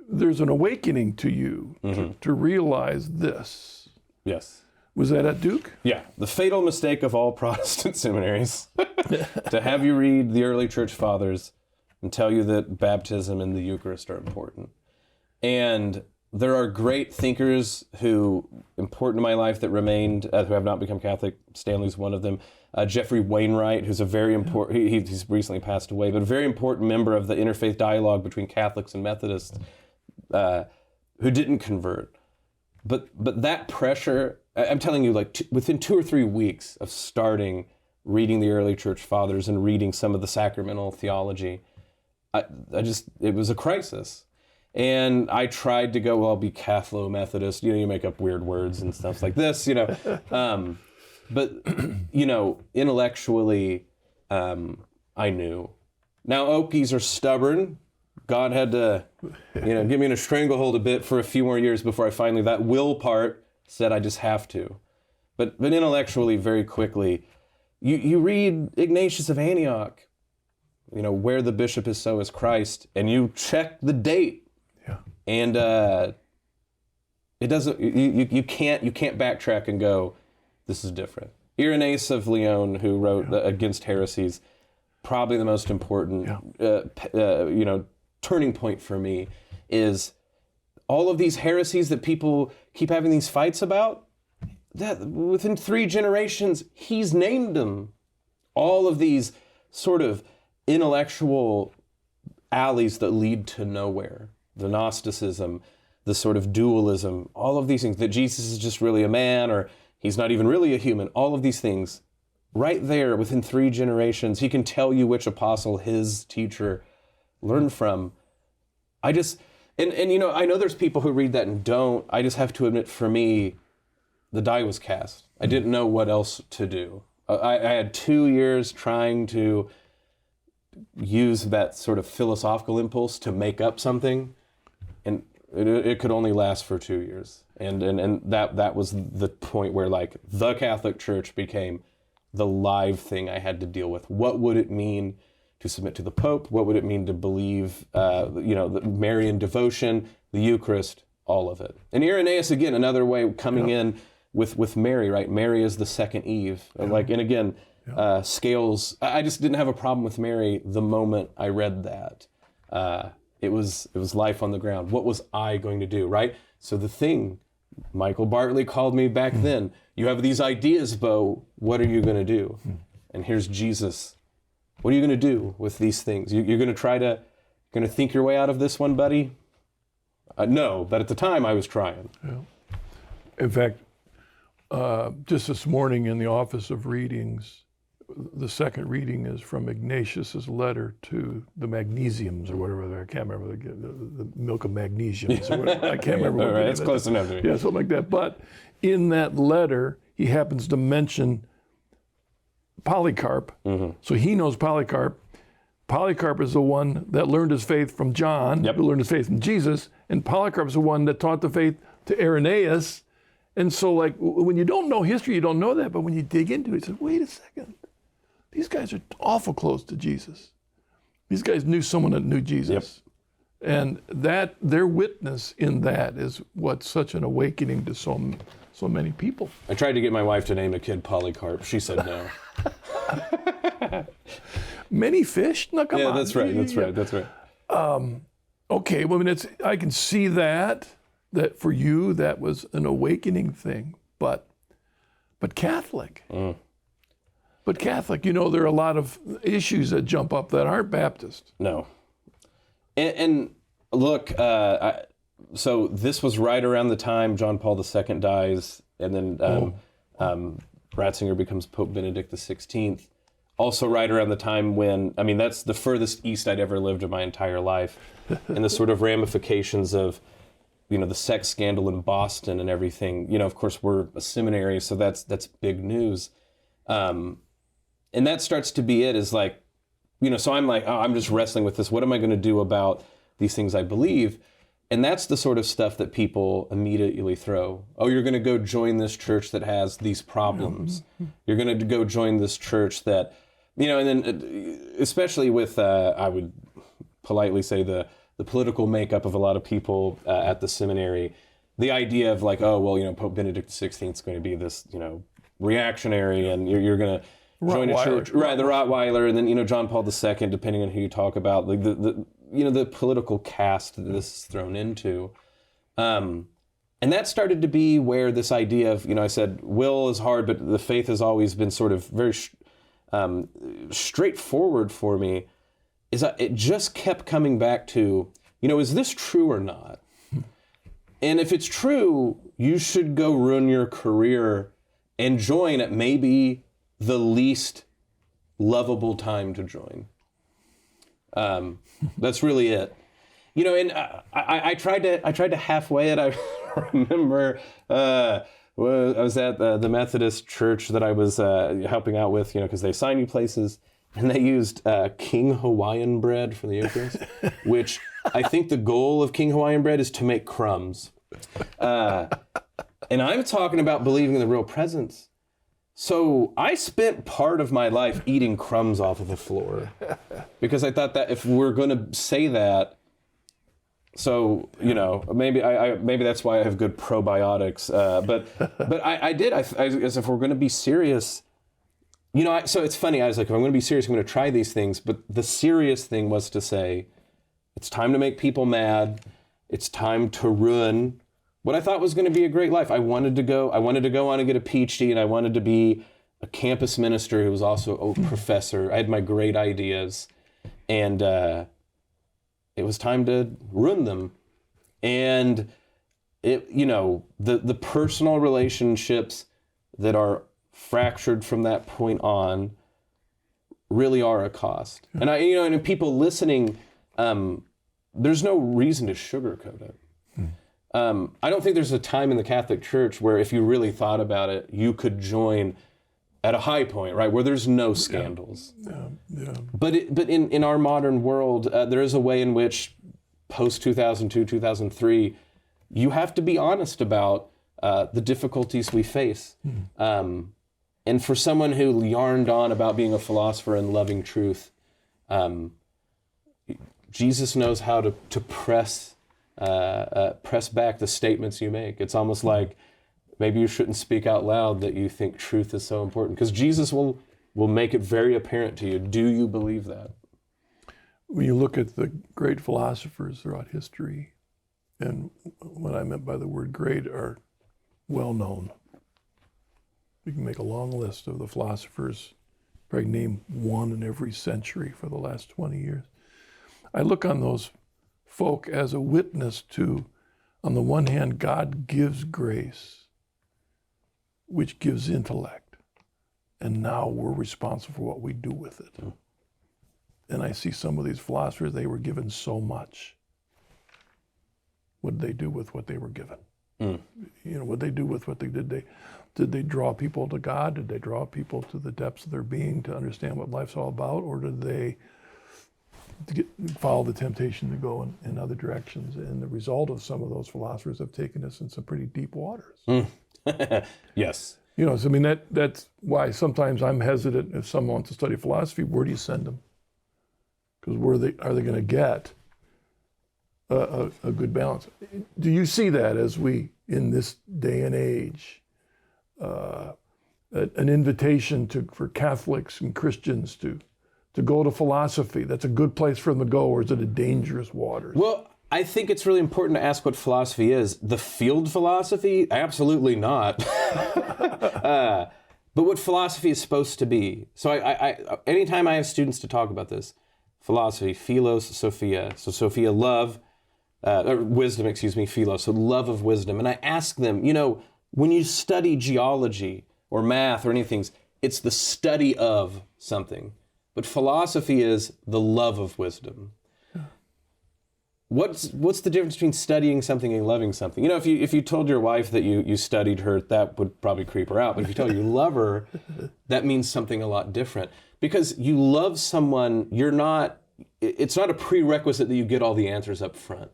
there's an awakening to you to realize this. Yes. Was that at Duke? Yeah, the fatal mistake of all Protestant seminaries, to have you read the early church fathers and tell you that baptism and the Eucharist are important. And there are great thinkers who, important in my life, that remained, who have not become Catholic. Stanley's one of them. Jeffrey Wainwright, who's a very important, he's recently passed away, but a very important member of the interfaith dialogue between Catholics and Methodists, who didn't convert. But that pressure, I'm telling you, like within 2 or 3 weeks of starting reading the early church fathers and reading some of the sacramental theology, it was a crisis. And I tried to go, well, I'll be Catholo-Methodist. You know, you make up weird words and stuff like this, you know. But, you know, intellectually, I knew. Now, Okies are stubborn. God had to, you know, get me in a stranglehold a bit for a few more years before I finally, that will part said I just have to. But intellectually, very quickly, you read Ignatius of Antioch, you know, where the bishop is, so is Christ, and you check the date. Yeah. And it doesn't, you can't backtrack and go, this is different. Irenaeus of Lyon, who wrote Against Heresies, probably the most important, you know, turning point for me is all of these heresies that people keep having these fights about, that within 3 generations, he's named them. All of these sort of intellectual alleys that lead to nowhere. The Gnosticism, the sort of dualism, all of these things, that Jesus is just really a man, or he's not even really a human, all of these things, right there within 3 generations, he can tell you which apostle his teacher learned from. I just, and you know, I know there's people who read that and don't. I just have to admit, for me, the die was cast. I didn't know what else to do. I had 2 years trying to use that sort of philosophical impulse to make up something, and it could only last for 2 years. And that was the point where, like, the Catholic Church became the live thing I had to deal with. What would it mean to submit to the Pope? What would it mean to believe, you know, the Marian devotion, the Eucharist, all of it? And Irenaeus, again, another way coming in with Mary, right? Mary is the second Eve. Like, and again, scales. I just didn't have a problem with Mary the moment I read that. It was life on the ground. What was I going to do, right? So the thing, Michael Bartley called me back then, you have these ideas, Bo, what are you going to do? And here's Jesus. What are you going to do with these things? You're going to think your way out of this one, buddy? No, but at the time I was trying. Yeah. In fact, just this morning in the Office of Readings, the second reading is from Ignatius's letter to the Magnesiums, or whatever. I can't remember the milk of magnesiums. Or whatever. I can't remember. All right, that's close enough to me. Yeah, something like that. But in that letter, he happens to mention Polycarp. So he knows Polycarp. Polycarp is the one that learned his faith from John, who learned his faith from Jesus, and Polycarp is the one that taught the faith to Irenaeus. And so, like, when you don't know history, you don't know that. But when you dig into it, you say, wait a second. these guys are awful close to Jesus. These guys knew someone that knew Jesus. And that their witness in that is what's such an awakening to so many people. I tried to get my wife to name a kid Polycarp. She said no. Many fish? No, come on. That's right. That's right. Okay, well, I mean, I can see that for you, that was an awakening thing, but Catholic. But Catholic, there are a lot of issues that jump up that aren't Baptist. No. And look, so this was right around the time John Paul II dies, and then Ratzinger becomes Pope Benedict XVI. Also right around the time when, that's the furthest east I'd ever lived in my entire life. And the sort of ramifications of, the sex scandal in Boston and everything. Of course, we're a seminary, so that's big news. And that starts to be it, is like, so I'm like, I'm just wrestling with this. What am I going to do about these things I believe? And that's the sort of stuff that people immediately throw. Oh, you're going to go join this church that has these problems. You're going to go join this church that, and then especially with, I would politely say, the political makeup of a lot of people at the seminary, the idea of like, oh, well, Pope Benedict XVI is going to be this, reactionary, and you're going to join a church, right? The Rottweiler, and then John Paul II, depending on who you talk about, like the political cast that this is thrown into, and that started to be where this idea of I said will is hard, but the faith has always been sort of very straightforward for me. It just kept coming back to is this true or not? And if it's true, you should go ruin your career and join at maybe the least lovable time to join. That's really it. And I tried to halfway it. I remember I was at the Methodist church that I was helping out with, because they assign you places, and they used King Hawaiian bread for the Eucharist, which I think the goal of King Hawaiian bread is to make crumbs. And I'm talking about believing in the real presence. So I spent part of my life eating crumbs off of the floor because I thought that if we're going to say that, so maybe maybe that's why I have good probiotics. But I did. As if we're going to be serious, so it's funny. I was like, if I'm going to be serious, I'm going to try these things. But the serious thing was to say, it's time to make people mad. It's time to ruin what I thought was going to be a great life. I wanted to go on and get a PhD, and I wanted to be a campus minister who was also a professor. I had my great ideas, and it was time to ruin them. And the personal relationships that are fractured from that point on really are a cost. And and people listening, there's no reason to sugarcoat it. I don't think there's a time in the Catholic Church where, if you really thought about it, you could join at a high point, right, where there's no scandals. Yeah. But in our modern world, there is a way in which, post 2002, 2003, you have to be honest about the difficulties we face. And for someone who yarned on about being a philosopher and loving truth, Jesus knows how to press back the statements you make. It's almost like maybe you shouldn't speak out loud that you think truth is so important, because Jesus will make it very apparent to you. Do you believe that? When you look at the great philosophers throughout history, and what I meant by the word great are well known. We can make a long list of the philosophers, probably name one in every century for the last 20 years. I look on those folk as a witness to, on the one hand, God gives grace, which gives intellect, and now we're responsible for what we do with it. And I see some of these philosophers, they were given so much. What did they do with what they were given? What did they do with what they did? Did they draw people to God? Did they draw people to the depths of their being to understand what life's all about? Or did they follow the temptation to go in other directions? And the result of some of those philosophers have taken us in some pretty deep waters. Yes. You know, so, I mean, that's why sometimes I'm hesitant if someone wants to study philosophy, where do you send them? Because are they going to get a good balance? Do you see that as we, in this day and age, an invitation for Catholics and Christians to go to philosophy? That's a good place for them to go, or is it a dangerous waters? Well, I think it's really important to ask what philosophy is. The field philosophy? Absolutely not. But what philosophy is supposed to be. So I anytime I have students to talk about this, philosophy, philos, Sophia. So Sophia, love, or wisdom, excuse me, philos, so love of wisdom. And I ask them, you know, when you study geology or math or anything, it's the study of something. But philosophy is the love of wisdom. What's the difference between studying something and loving something? You know, if you told your wife that you studied her, that would probably creep her out. But if you tell her you love her, that means something a lot different. Because you love someone, it's not a prerequisite that you get all the answers up front.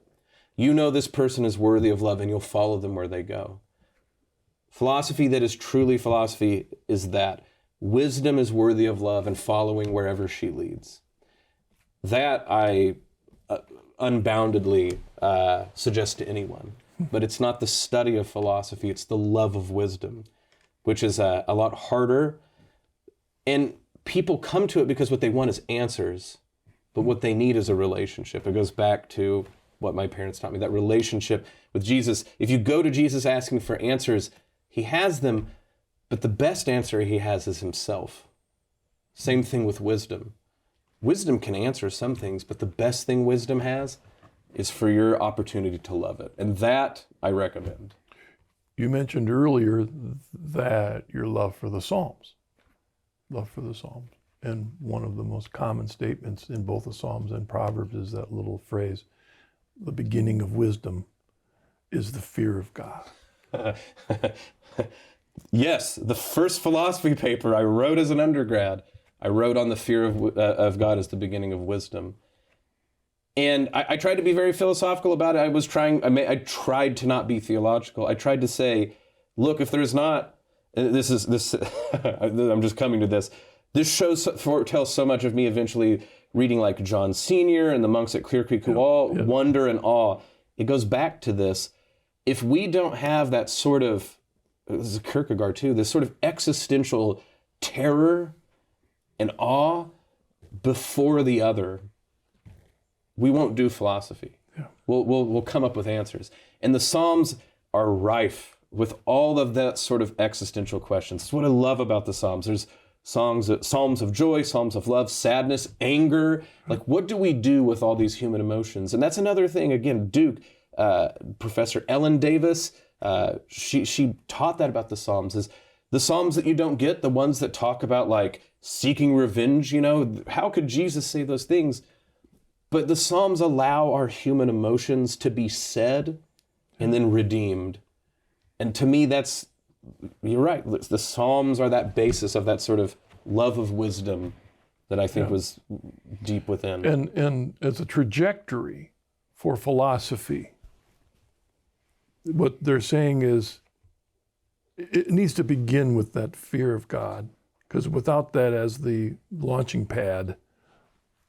You know this person is worthy of love and you'll follow them where they go. Philosophy that is truly philosophy is that. Wisdom is worthy of love and following wherever she leads. That I unboundedly suggest to anyone. But it's not the study of philosophy, it's the love of wisdom, which is a lot harder. And people come to it because what they want is answers, but what they need is a relationship. It goes back to what my parents taught me, that relationship with Jesus. If you go to Jesus asking for answers, he has them, but the best answer he has is himself. Same thing with wisdom. Wisdom can answer some things, but the best thing wisdom has is for your opportunity to love it. And that I recommend. You mentioned earlier that your love for the Psalms. And one of the most common statements in both the Psalms and Proverbs is that little phrase, the beginning of wisdom is the fear of God. Yes, the first philosophy paper I wrote as an undergrad, I wrote on the fear of God as the beginning of wisdom. And I tried to be very philosophical about it. I tried to not be theological. I tried to say, look, if there's not, I'm just coming to this. This foretells so much of me eventually reading like John Senior and the monks at Clear Creek who all wonder and awe. It goes back to this. If we don't have that sort of, this is Kierkegaard too, this sort of existential terror and awe before the other, we won't do philosophy. Yeah. We'll come up with answers. And the Psalms are rife with all of that sort of existential questions. That's what I love about the Psalms. There's psalms of joy, psalms of love, sadness, anger. Like, what do we do with all these human emotions? And that's another thing, again, Duke, Professor Ellen Davis, she taught that about the Psalms, is the Psalms that you don't get, the ones that talk about like seeking revenge, you know, how could Jesus say those things? But the Psalms allow our human emotions to be said and then redeemed. And to me, you're right. The Psalms are that basis of that sort of love of wisdom that I think was deep within. And as a trajectory for philosophy, what they're saying is it needs to begin with that fear of God, because without that as the launching pad,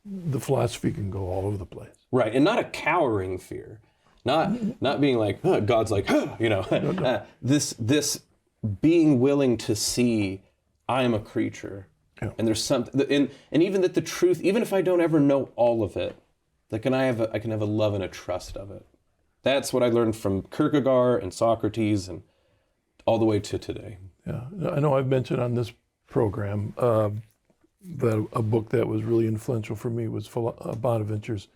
the philosophy can go all over the place. Right, and not a cowering fear, not being like, oh, God's like, oh, you know, no. This being willing to see I am a creature, and there's something, and even that the truth, even if I don't ever know all of it, I can have a love and a trust of it. That's what I learned from Kierkegaard and Socrates and all the way to today. Yeah, I know I've mentioned on this program that a book that was really influential for me was Bonaventure's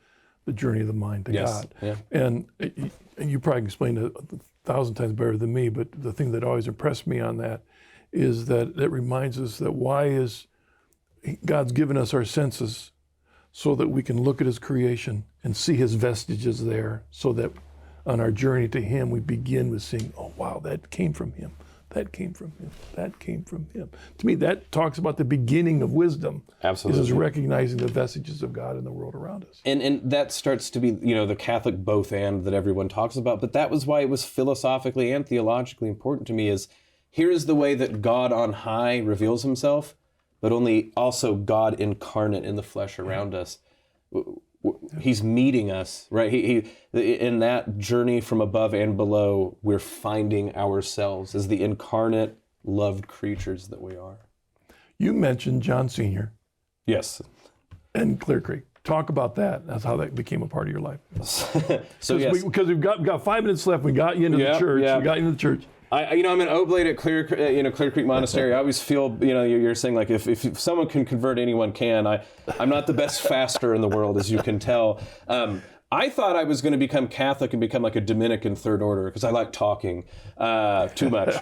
The Journey of the Mind to God. Yeah. And you probably explained it 1,000 times better than me, but the thing that always impressed me on that is that it reminds us that why is God's given us our senses so that we can look at his creation and see his vestiges there, so that on our journey to him, we begin with seeing, oh, wow, that came from him. That came from him. That came from him. To me, that talks about the beginning of wisdom. Absolutely. Is recognizing the vestiges of God in the world around us. And that starts to be, you know, the Catholic both and that everyone talks about. But that was why it was philosophically and theologically important to me, is here is the way that God on high reveals himself, but only also God incarnate in the flesh around us. He's meeting us, right? He in that journey from above and below, we're finding ourselves as the incarnate, loved creatures that we are. You mentioned John Sr. Yes. and Clear Creek. Talk about that. That's how that became a part of your life. So yes. Because we've got 5 minutes left. We got you into the church. Yeah. We got you into the church. I'm an oblate at Clear Creek Monastery. I always feel, you're saying like if someone can convert, anyone can. I'm not the best faster in the world, as you can tell. I thought I was going to become Catholic and become like a Dominican third order because I like talking too much.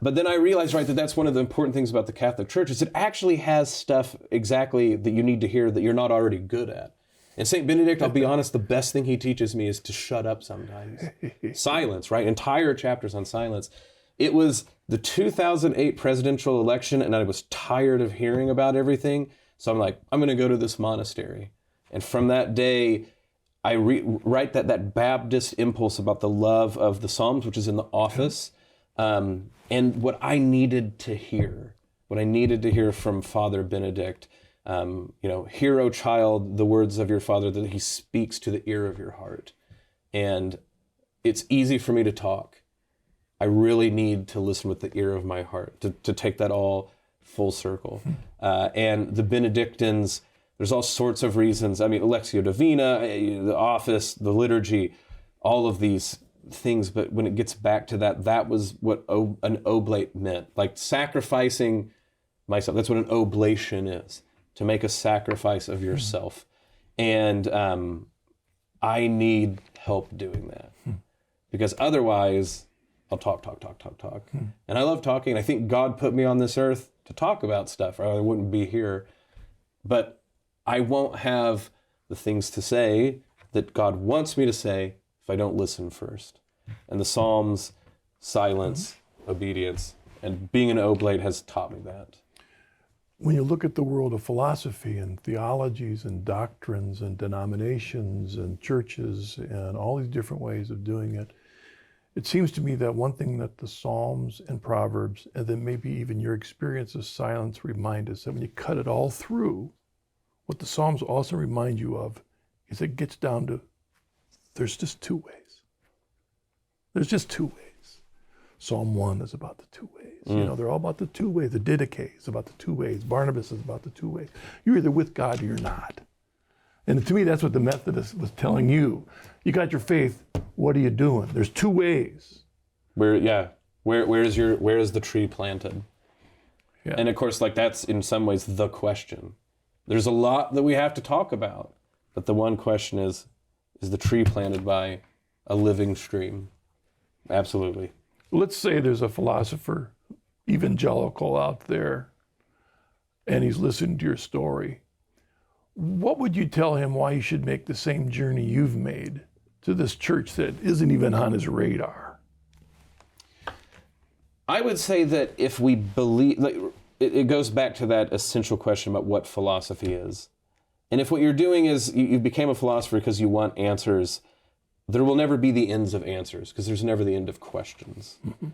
But then I realized, right, that's one of the important things about the Catholic Church is it actually has stuff exactly that you need to hear that you're not already good at. And St. Benedict, I'll be honest, the best thing he teaches me is to shut up sometimes. Silence, right? Entire chapters on silence. It was the 2008 presidential election, and I was tired of hearing about everything. So I'm like, I'm going to go to this monastery. And from that day, I write that Baptist impulse about the love of the Psalms, which is in the office, and what I needed to hear from Father Benedict. Hear, O child, the words of your Father, that he speaks to the ear of your heart. And it's easy for me to talk. I really need to listen with the ear of my heart to take that all full circle. And the Benedictines, there's all sorts of reasons. I mean, Lectio Divina, the office, the liturgy, all of these things. But when it gets back to that was what an oblate meant. Like sacrificing myself. That's what an oblation is. To make a sacrifice of yourself. And I need help doing that. Because otherwise, I'll talk. And I love talking. I think God put me on this earth to talk about stuff, or I wouldn't be here. But I won't have the things to say that God wants me to say if I don't listen first. And the Psalms, silence, obedience, and being an oblate has taught me that. When you look at the world of philosophy and theologies and doctrines and denominations and churches and all these different ways of doing it, it seems to me that one thing that the Psalms and Proverbs, and then maybe even your experience of silence, remind us that when you cut it all through, what the Psalms also remind you of is it gets down to there's just 2 ways. There's just 2 ways. Psalm 1 is about the 2 ways. They're all about the 2 ways. The Didache is about the 2 ways. Barnabas is about the 2 ways. You're either with God or you're not. And to me, that's what the Methodist was telling you. You got your faith. What are you doing? There's 2 ways. Where is the tree planted? Yeah. And of course, like that's in some ways the question. There's a lot that we have to talk about, but the one question is the tree planted by a living stream? Absolutely. Let's say there's a philosopher, evangelical out there, and he's listening to your story. What would you tell him why he should make the same journey you've made to this church that isn't even on his radar? I would say that if we believe, like, it goes back to that essential question about what philosophy is. And if what you're doing is you became a philosopher because you want answers, there will never be the ends of answers because there's never the end of questions. Mm-hmm.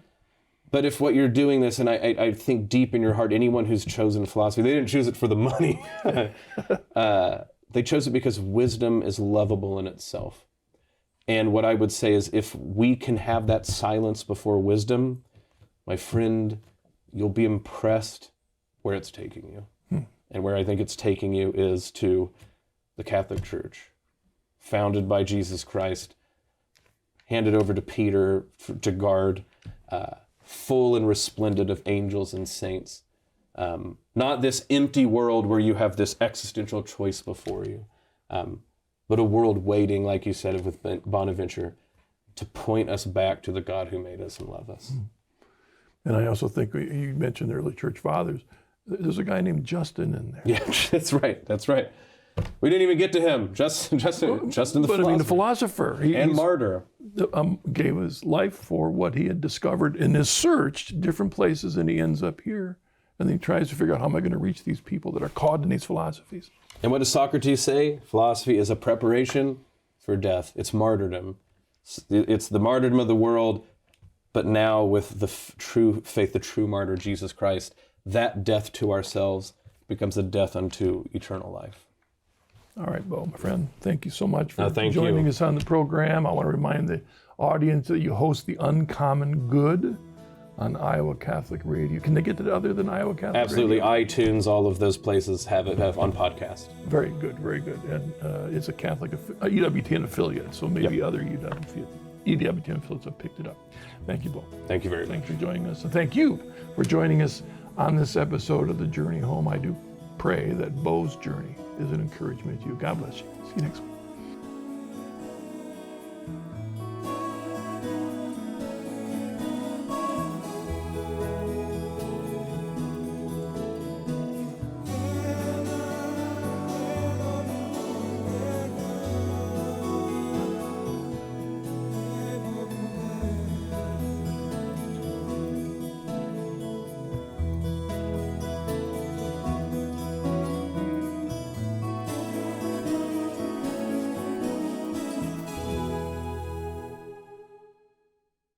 But if what you're doing this, and I think deep in your heart, anyone who's chosen philosophy, they didn't choose it for the money. They chose it because wisdom is lovable in itself. And what I would say is if we can have that silence before wisdom, my friend, you'll be impressed where it's taking you. And where I think it's taking you is to the Catholic Church, founded by Jesus Christ, handed over to Peter to guard, full and resplendent of angels and saints. Not this empty world where you have this existential choice before you, but a world waiting, like you said with Bonaventure, to point us back to the God who made us and loved us. And I also think you mentioned the early church fathers. There's a guy named Justin in there. Yeah, that's right. We didn't even get to him. Justin the philosopher. But I mean, the philosopher. And martyr. Gave his life for what he had discovered in his search, different places, and he ends up here. And then he tries to figure out how am I going to reach these people that are caught in these philosophies. And what does Socrates say? Philosophy is a preparation for death. It's martyrdom. It's the martyrdom of the world but now with the true faith, the true martyr, Jesus Christ, that death to ourselves becomes a death unto eternal life. All right, Bo, my friend, thank you so much for thank joining you. us on the program. I want to remind the audience that you host the Uncommon Good on Iowa Catholic Radio. Can they get it other than Iowa Catholic Absolutely. Radio? iTunes, all of those places have it on podcast. Very good, very good. And it's a Catholic EWTN affiliate, so maybe other EWTN affiliates have picked it up. Thank you, Bo. Thank you very much. Thanks for joining us. And thank you for joining us on this episode of The Journey Home. I do pray that Bo's journey is an encouragement to you. God bless you. See you next week.